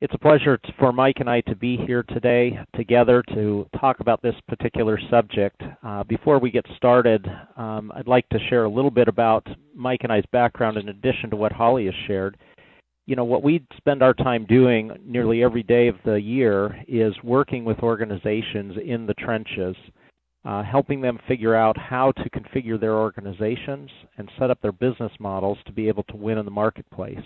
It's a pleasure for Mike and I to be here today together to talk about this particular subject. Before we get started, I'd like to share a little bit about Mike and I's background in addition to what Holly has shared. You know, what we spend our time doing nearly every day of the year is working with organizations in the trenches, helping them figure out how to configure their organizations and set up their business models to be able to win in the marketplace.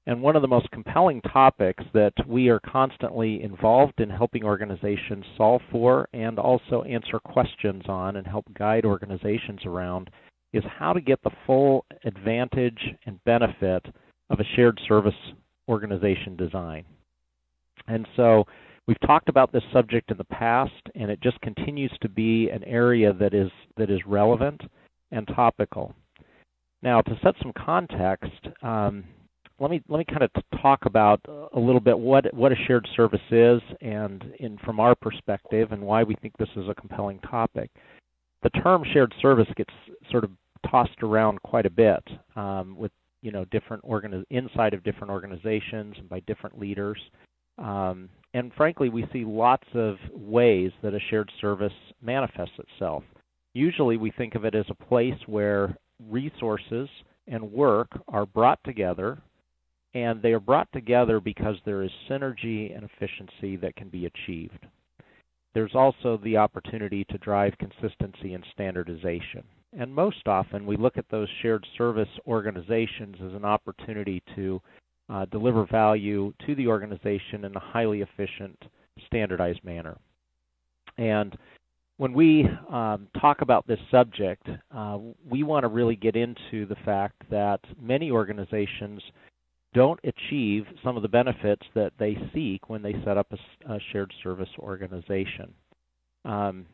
And one of the most compelling topics that we are constantly involved in helping organizations solve for and also answer questions on and help guide organizations around is how to get the full advantage and benefit of a shared service organization design. And so we've talked about this subject in the past, and it just continues to be an area that is relevant and topical. Now, to set some context, let me kind of talk about a little bit what a shared service is and from our perspective and why we think this is a compelling topic. The term shared service gets sort of tossed around quite a bit with different inside of different organizations and by different leaders. And frankly, we see lots of ways that a shared service manifests itself. Usually we think of it as a place where resources and work are brought together, and they are brought together because there is synergy and efficiency that can be achieved. There's also the opportunity to drive consistency and standardization. And most often we look at those shared service organizations as an opportunity to deliver value to the organization in a highly efficient, standardized manner. And when we talk about this subject, we want to really get into the fact that many organizations don't achieve some of the benefits that they seek when they set up a shared service organization. And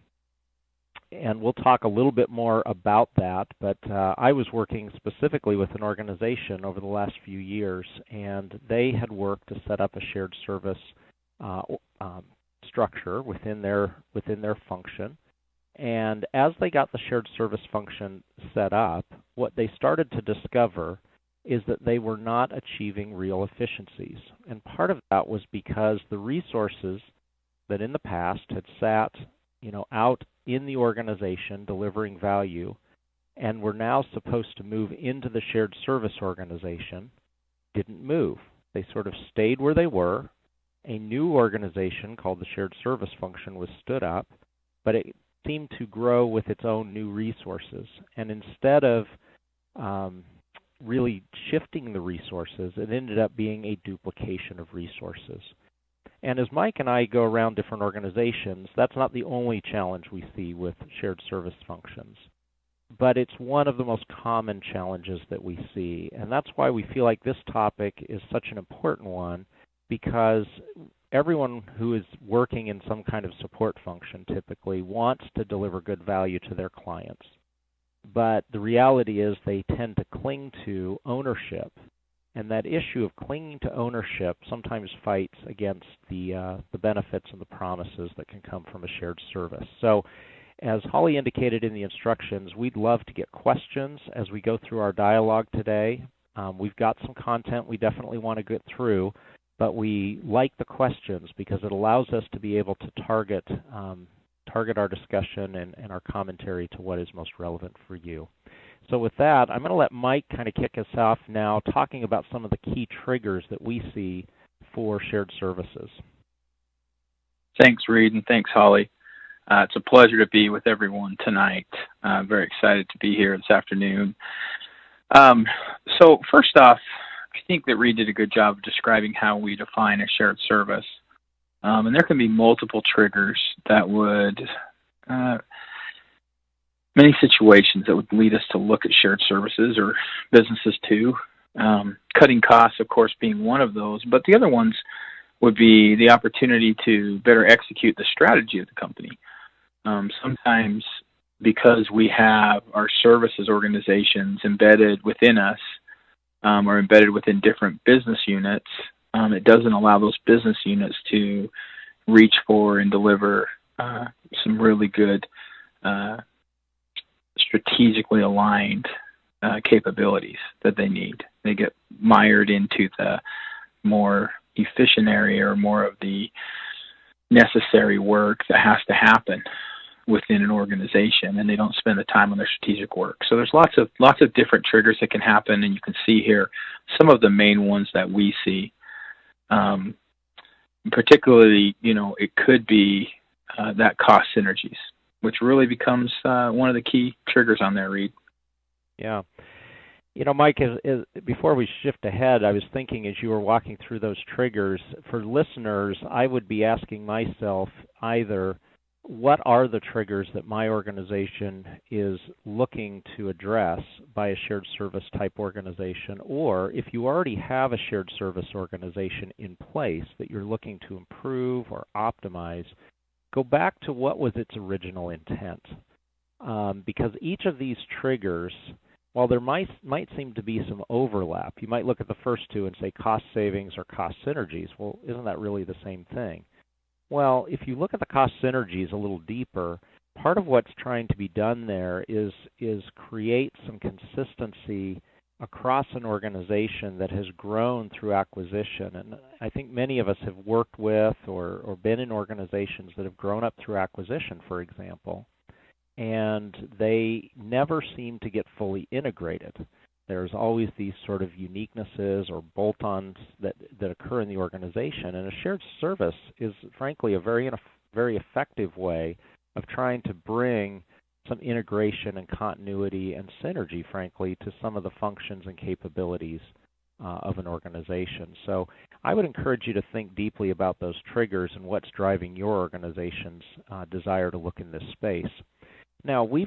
we'll talk a little bit more about that, but I was working specifically with an organization over the last few years, and they had worked to set up a shared service structure within their function. And as they got the shared service function set up, what they started to discover is that they were not achieving real efficiencies. And part of that was because the resources that in the past had sat, out in the organization delivering value and were now supposed to move into the shared service organization didn't move. They sort of stayed where they were. A new organization called the shared service function was stood up, but it seemed to grow with its own new resources. And instead of really shifting the resources, it ended up being a duplication of resources. And as Mike and I go around different organizations, that's not the only challenge we see with shared service functions, but it's one of the most common challenges that we see. And that's why we feel like this topic is such an important one, because everyone who is working in some kind of support function typically wants to deliver good value to their clients. But the reality is they tend to cling to ownership. And that issue of clinging to ownership sometimes fights against the benefits and the promises that can come from a shared service. So as Holly indicated in the instructions, we'd love to get questions as we go through our dialogue today. We've got some content we definitely want to get through, but we like the questions because it allows us to be able to target our discussion and our commentary to what is most relevant for you. So with that, I'm going to let Mike kind of kick us off now, talking about some of the key triggers that we see for shared services. Thanks, Reed, and thanks, Holly. It's a pleasure to be with everyone tonight. I'm very excited to be here this afternoon. So first off, I think that Reed did a good job of describing how we define a shared service. And there can be multiple triggers that would many situations that would lead us to look at shared services or businesses too. Cutting costs, of course, being one of those, but the other ones would be the opportunity to better execute the strategy of the company. Sometimes because we have our services organizations embedded within us or embedded within different business units, it doesn't allow those business units to reach for and deliver some really good strategically aligned capabilities that they need. They get mired into the more efficient area or more of the necessary work that has to happen within an organization, and they don't spend the time on their strategic work. So there's lots of different triggers that can happen, and you can see here some of the main ones that we see. Particularly, it could be that cost synergies, which really becomes one of the key triggers on there, Reed. Yeah. Mike, before we shift ahead, I was thinking as you were walking through those triggers, for listeners, I would be asking myself either, what are the triggers that my organization is looking to address by a shared service type organization? Or if you already have a shared service organization in place that you're looking to improve or optimize, go back to what was its original intent. Because each of these triggers, while there might seem to be some overlap, you might look at the first two and say cost savings or cost synergies. Well, isn't that really the same thing? Well, if you look at the cost synergies a little deeper, part of what's trying to be done there is create some consistency across an organization that has grown through acquisition. And I think many of us have worked with or been in organizations that have grown up through acquisition, for example, and they never seem to get fully integrated. There's always these sort of uniquenesses or bolt-ons that occur in the organization, and a shared service is, frankly, a very effective way of trying to bring some integration and continuity and synergy, frankly, to some of the functions and capabilities of an organization. So I would encourage you to think deeply about those triggers and what's driving your organization's desire to look in this space. Now, we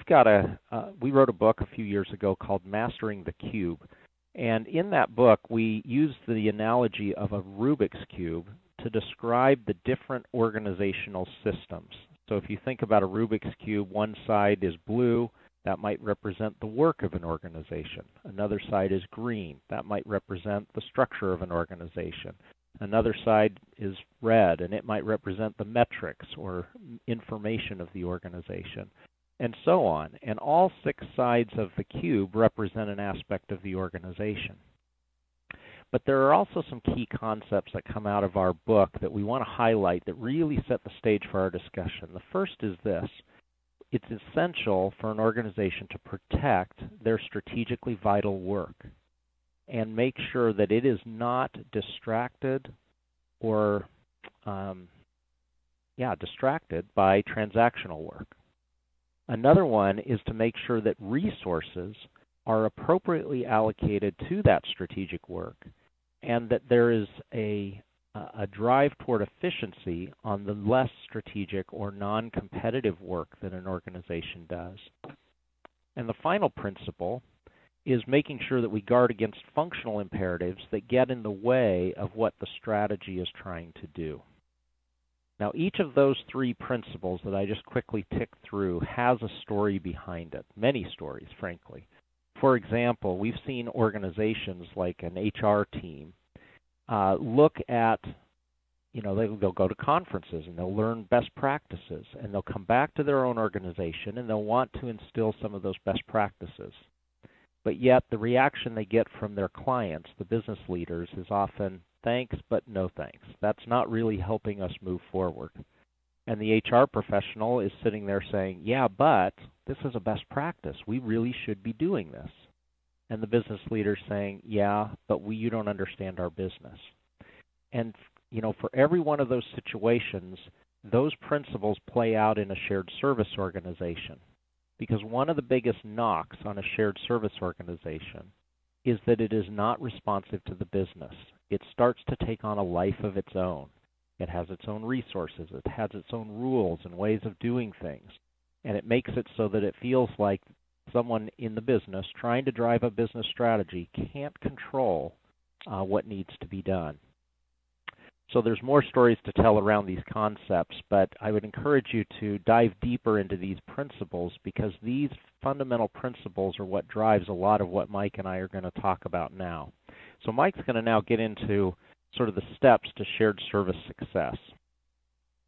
wrote a book a few years ago called Mastering the Cube, and in that book we used the analogy of a Rubik's Cube to describe the different organizational systems. So if you think about a Rubik's Cube, one side is blue, that might represent the work of an organization. Another side is green, that might represent the structure of an organization. Another side is red, and it might represent the metrics or information of the organization, and so on. And all 6 sides of the cube represent an aspect of the organization. But there are also some key concepts that come out of our book that we want to highlight that really set the stage for our discussion. The first is this: it's essential for an organization to protect their strategically vital work and make sure that it is not distracted or distracted by transactional work. Another one is to make sure that resources are appropriately allocated to that strategic work and that there is a drive toward efficiency on the less strategic or non-competitive work that an organization does. And the final principle is making sure that we guard against functional imperatives that get in the way of what the strategy is trying to do. Now, each of those 3 principles that I just quickly ticked through has a story behind it, many stories, frankly. For example, we've seen organizations like an HR team look at, they'll go to conferences and they'll learn best practices, and they'll come back to their own organization and they'll want to instill some of those best practices. But yet the reaction they get from their clients, the business leaders, is often, thanks, but no thanks. That's not really helping us move forward. And the HR professional is sitting there saying, yeah, but this is a best practice. We really should be doing this. And the business leader saying, yeah, but you don't understand our business. And, for every one of those situations, those principles play out in a shared service organization. Because one of the biggest knocks on a shared service organization is that it is not responsive to the business. It starts to take on a life of its own. It has its own resources. It has its own rules and ways of doing things. And it makes it so that it feels like someone in the business trying to drive a business strategy can't control what needs to be done. So there's more stories to tell around these concepts, but I would encourage you to dive deeper into these principles, because these fundamental principles are what drives a lot of what Mike and I are going to talk about now. So Mike's going to now get into sort of the steps to shared service success.